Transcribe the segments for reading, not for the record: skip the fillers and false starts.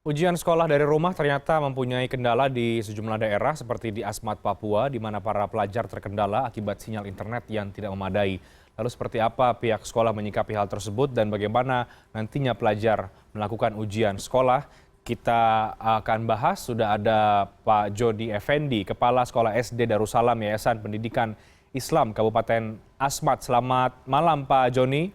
Ujian sekolah dari rumah ternyata mempunyai kendala di sejumlah daerah seperti di Asmat, Papua, di mana para pelajar terkendala akibat sinyal internet yang tidak memadai. Lalu seperti apa pihak sekolah menyikapi hal tersebut dan bagaimana nantinya pelajar melakukan ujian sekolah? Kita akan bahas, sudah ada Pak Jody Effendi, Kepala Sekolah SD Darussalam Yayasan Pendidikan Islam Kabupaten Asmat. Selamat malam Pak Joni.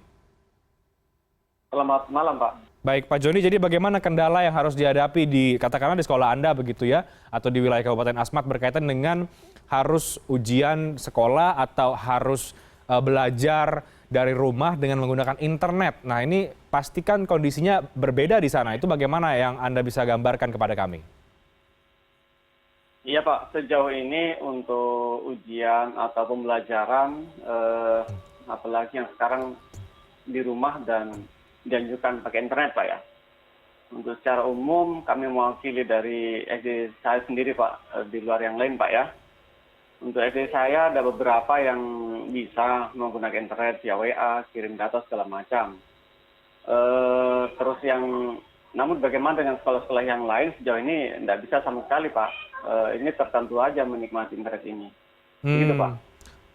Selamat malam, Pak. Baik Pak Joni, jadi bagaimana kendala yang harus dihadapi di katakanlah di sekolah Anda begitu ya, atau di wilayah Kabupaten Asmat berkaitan dengan harus ujian sekolah atau harus belajar dari rumah dengan menggunakan internet. Nah ini pastikan kondisinya berbeda di sana. Itu bagaimana yang Anda bisa gambarkan kepada kami? Iya, Pak. Sejauh ini untuk ujian atau pembelajaran, apalagi yang sekarang di rumah dan dianjurkan pakai internet, Pak ya. Untuk secara umum kami mewakili dari SD saya sendiri, Pak, di luar yang lain, Pak ya. Untuk SD saya ada beberapa yang bisa menggunakan internet via WA, kirim data segala macam. Terus namun bagaimana dengan sekolah-sekolah yang lain sejauh ini tidak bisa sama sekali, Pak. Ini tertentu aja menikmati internet ini. Begitu, Pak.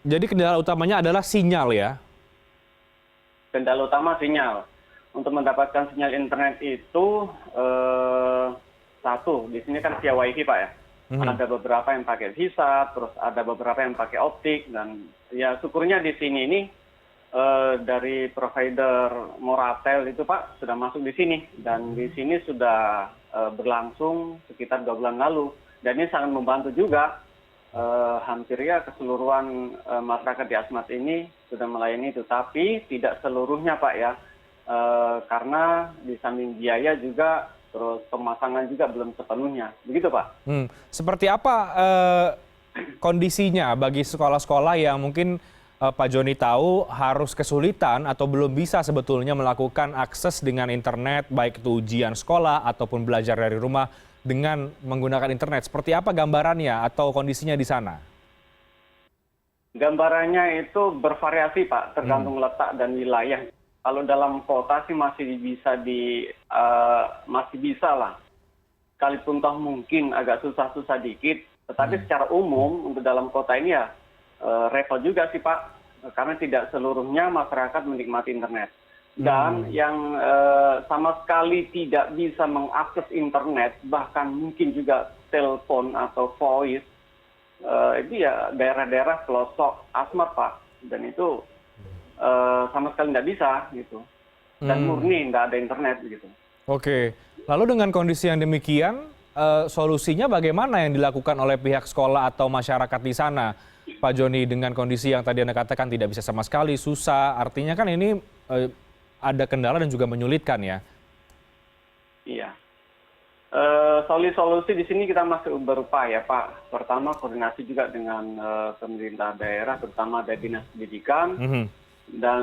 Jadi kendala utamanya adalah sinyal ya? Kendala utama sinyal. Untuk mendapatkan sinyal internet itu satu, di sini kan via WiFi, Pak ya. Ada beberapa yang pakai visa, terus ada beberapa yang pakai optik, dan ya syukurnya di sini ini dari provider Moratel itu, Pak, sudah masuk di sini, dan di sini sudah berlangsung sekitar 2 bulan lalu, dan ini sangat membantu juga. Hampir ya keseluruhan masyarakat di Asmat ini sudah melayani itu, tapi tidak seluruhnya, Pak ya. Karena di samping biaya juga, terus pemasangan juga belum sepenuhnya. Begitu, Pak. Seperti apa kondisinya bagi sekolah-sekolah yang mungkin Pak Joni tahu harus kesulitan atau belum bisa sebetulnya melakukan akses dengan internet, baik itu ujian sekolah ataupun belajar dari rumah dengan menggunakan internet. Seperti apa gambarannya atau kondisinya di sana? Gambarannya itu bervariasi, Pak, tergantung letak dan wilayah. Kalau dalam kota sih masih bisa lah. Sekalipun toh mungkin agak susah-susah dikit, tetapi secara umum untuk dalam kota ini ya repot juga sih, Pak, karena tidak seluruhnya masyarakat menikmati internet. Dan yang sama sekali tidak bisa mengakses internet, bahkan mungkin juga telepon atau voice, itu ya daerah-daerah pelosok Asmat, Pak, dan itu sama sekali tidak bisa gitu, dan murni tidak ada internet gitu. Oke, lalu dengan kondisi yang demikian, solusinya bagaimana yang dilakukan oleh pihak sekolah atau masyarakat di sana, Pak Joni, dengan kondisi yang tadi Anda katakan tidak bisa sama sekali, susah, artinya kan ini ada kendala dan juga menyulitkan ya? Iya. Solusi di sini kita masih berupaya, Pak. Pertama koordinasi juga dengan pemerintah daerah, terutama dari dinas pendidikan. Dan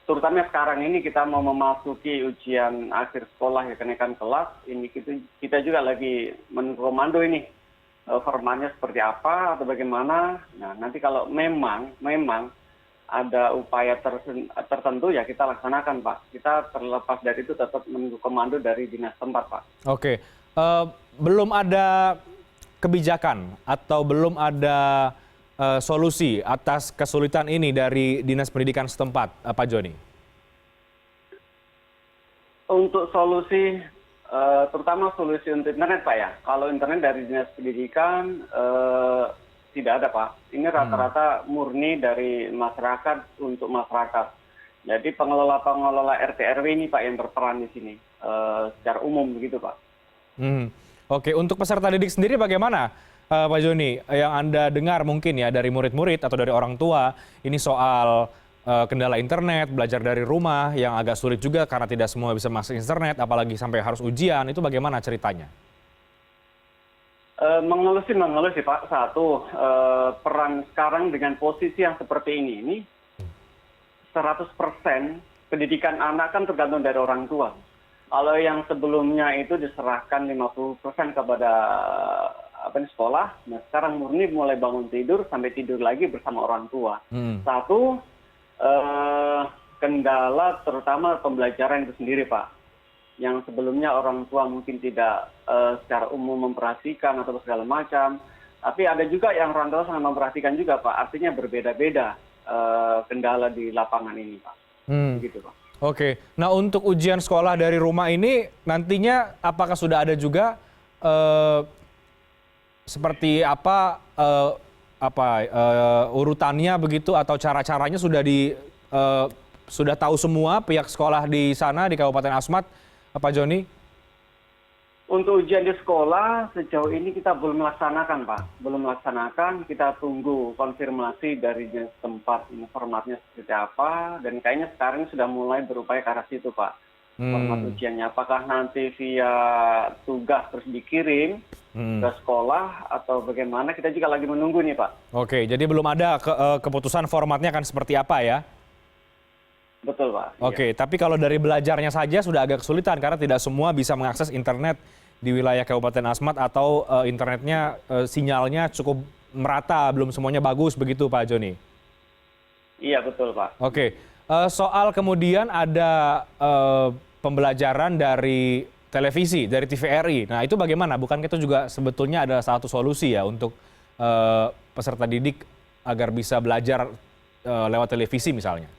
terutama sekarang ini kita mau memasuki ujian akhir sekolah ya, kenaikan kelas ini, kita juga lagi menunggu komando ini, formatnya seperti apa atau bagaimana. Nah nanti kalau memang ada upaya tertentu ya kita laksanakan, Pak. Kita terlepas dari itu tetap menunggu komando dari dinas tempat, Pak. Oke, belum ada kebijakan atau belum ada solusi atas kesulitan ini dari Dinas Pendidikan setempat, Pak Joni? Untuk solusi, terutama solusi untuk internet, Pak ya. Kalau internet dari Dinas Pendidikan tidak ada, Pak. Ini rata-rata murni dari masyarakat untuk masyarakat. Jadi pengelola RT RW ini, Pak, yang berperan di sini secara umum begitu, Pak. Oke, untuk peserta didik sendiri bagaimana? Pak Joni, yang Anda dengar mungkin ya dari murid-murid atau dari orang tua, ini soal kendala internet, belajar dari rumah yang agak sulit juga karena tidak semua bisa masuk internet, apalagi sampai harus ujian, itu bagaimana ceritanya? Mengeluh sih, Pak. Satu, peran sekarang dengan posisi yang seperti ini 100% pendidikan anak kan tergantung dari orang tua. Kalau yang sebelumnya itu diserahkan 50% kepada sekolah, nah sekarang murni mulai bangun tidur sampai tidur lagi bersama orang tua. Satu, kendala terutama pembelajaran itu sendiri, Pak. yang sebelumnya orang tua mungkin tidak secara umum memperhatikan atau segala macam. Tapi ada juga yang orang tua sangat memperhatikan juga, Pak. Artinya berbeda-beda kendala di lapangan ini, Pak. Begitu, Pak. Oke. Nah, untuk ujian sekolah dari rumah ini nantinya apakah sudah ada juga seperti urutannya begitu atau cara-caranya sudah tahu semua pihak sekolah di sana di Kabupaten Asmat, Pak Joni? Untuk ujian di sekolah sejauh ini kita belum melaksanakan, Pak. Belum melaksanakan, kita tunggu konfirmasi dari dinas tempat formatnya seperti apa. Dan kayaknya sekarang sudah mulai berupaya ke arah situ, Pak. Format ujiannya. Apakah nanti via tugas terus dikirim ke sekolah atau bagaimana? Kita juga lagi menunggu nih, Pak. Oke, jadi belum ada keputusan formatnya akan seperti apa ya? Betul, Pak. Oke, Iya. tapi kalau dari belajarnya saja sudah agak kesulitan karena tidak semua bisa mengakses internet di wilayah Kabupaten Asmat atau internetnya sinyalnya cukup merata, belum semuanya bagus begitu, Pak Joni? Iya, betul, Pak. Oke, soal kemudian ada pembelajaran dari televisi, dari TVRI. Nah, itu bagaimana? Bukankah itu juga sebetulnya ada satu solusi ya untuk peserta didik agar bisa belajar lewat televisi misalnya?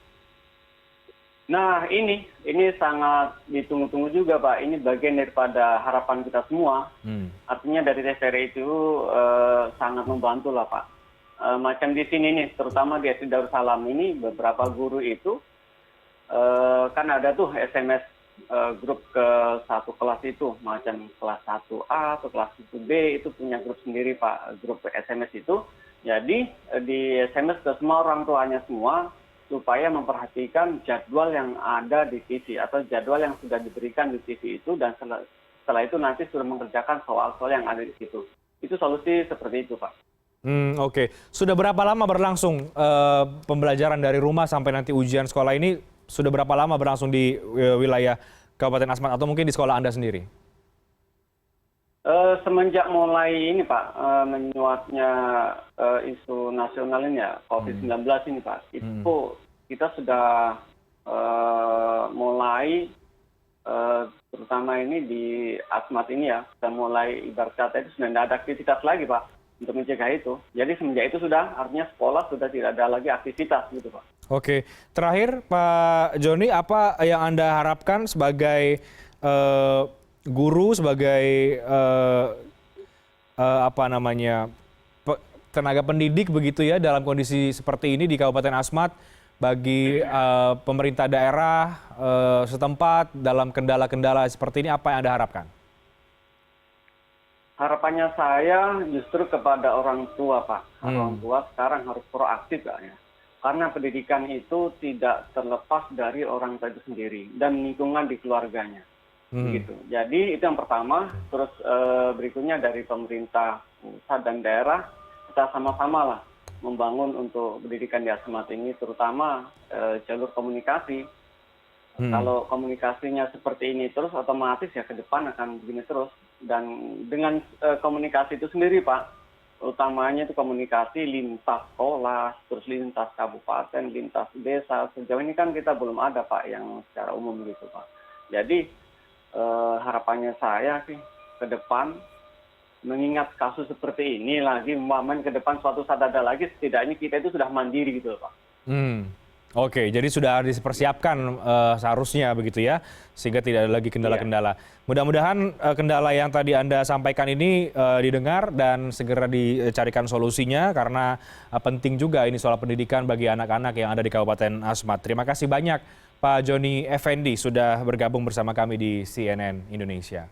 Nah, ini sangat ditunggu-tunggu juga, Pak. Ini bagian daripada harapan kita semua. Artinya dari TVRI itu sangat membantu lah, Pak. Macam di sini nih, terutama di SD Darussalam ini, beberapa guru itu kan ada tuh SMS grup ke satu kelas itu, macam kelas 1A atau kelas 1B itu punya grup sendiri, Pak, grup SMS itu. Jadi di SMS ke semua orang tuanya semua, supaya memperhatikan jadwal yang ada di TV atau jadwal yang sudah diberikan di TV itu, dan setelah itu nanti sudah mengerjakan soal-soal yang ada di situ. Itu solusi seperti itu, Pak. Oke. Sudah berapa lama berlangsung pembelajaran dari rumah sampai nanti ujian sekolah ini? Sudah berapa lama berlangsung di wilayah Kabupaten Asmat atau mungkin di sekolah Anda sendiri? Semenjak mulai ini, Pak, menyuatnya isu nasional ini ya, COVID-19 ini, Pak, itu kita sudah mulai, terutama ini di Asmat ini ya, sudah mulai ibarat kata itu sudah tidak ada aktivitas lagi, Pak, untuk mencegah itu. Jadi semenjak itu sudah, artinya sekolah sudah tidak ada lagi aktivitas gitu, Pak. Oke. Terakhir, Pak Joni, apa yang Anda harapkan sebagai guru, sebagai tenaga pendidik begitu ya dalam kondisi seperti ini di Kabupaten Asmat, bagi pemerintah daerah setempat dalam kendala-kendala seperti ini, apa yang Anda harapkan? Harapannya saya justru kepada orang tua, Pak. Orang tua sekarang harus proaktif, Pak, ya. Karena pendidikan itu tidak terlepas dari orang tua itu sendiri dan lingkungan di keluarganya. Begitu. Jadi itu yang pertama. Terus berikutnya dari pemerintah pusat dan daerah, kita sama-sama lah membangun untuk pendidikan di Asmat ini, terutama jalur komunikasi. Kalau komunikasinya seperti ini terus, otomatis ya ke depan akan begini terus. Dan dengan komunikasi itu sendiri, Pak, utamanya itu komunikasi lintas sekolah, terus lintas kabupaten, lintas desa. Sejauh ini kan kita belum ada, Pak, yang secara umum gitu, Pak. Jadi harapannya saya sih ke depan, mengingat kasus seperti ini lagi, umpamanya ke depan suatu saat ada lagi, setidaknya kita itu sudah mandiri gitu, Pak. Oke, jadi sudah dipersiapkan seharusnya begitu ya, sehingga tidak ada lagi kendala-kendala. Mudah-mudahan kendala yang tadi Anda sampaikan ini didengar dan segera dicarikan solusinya, karena penting juga ini soal pendidikan bagi anak-anak yang ada di Kabupaten Asmat. Terima kasih banyak Pak Joni Effendi sudah bergabung bersama kami di CNN Indonesia.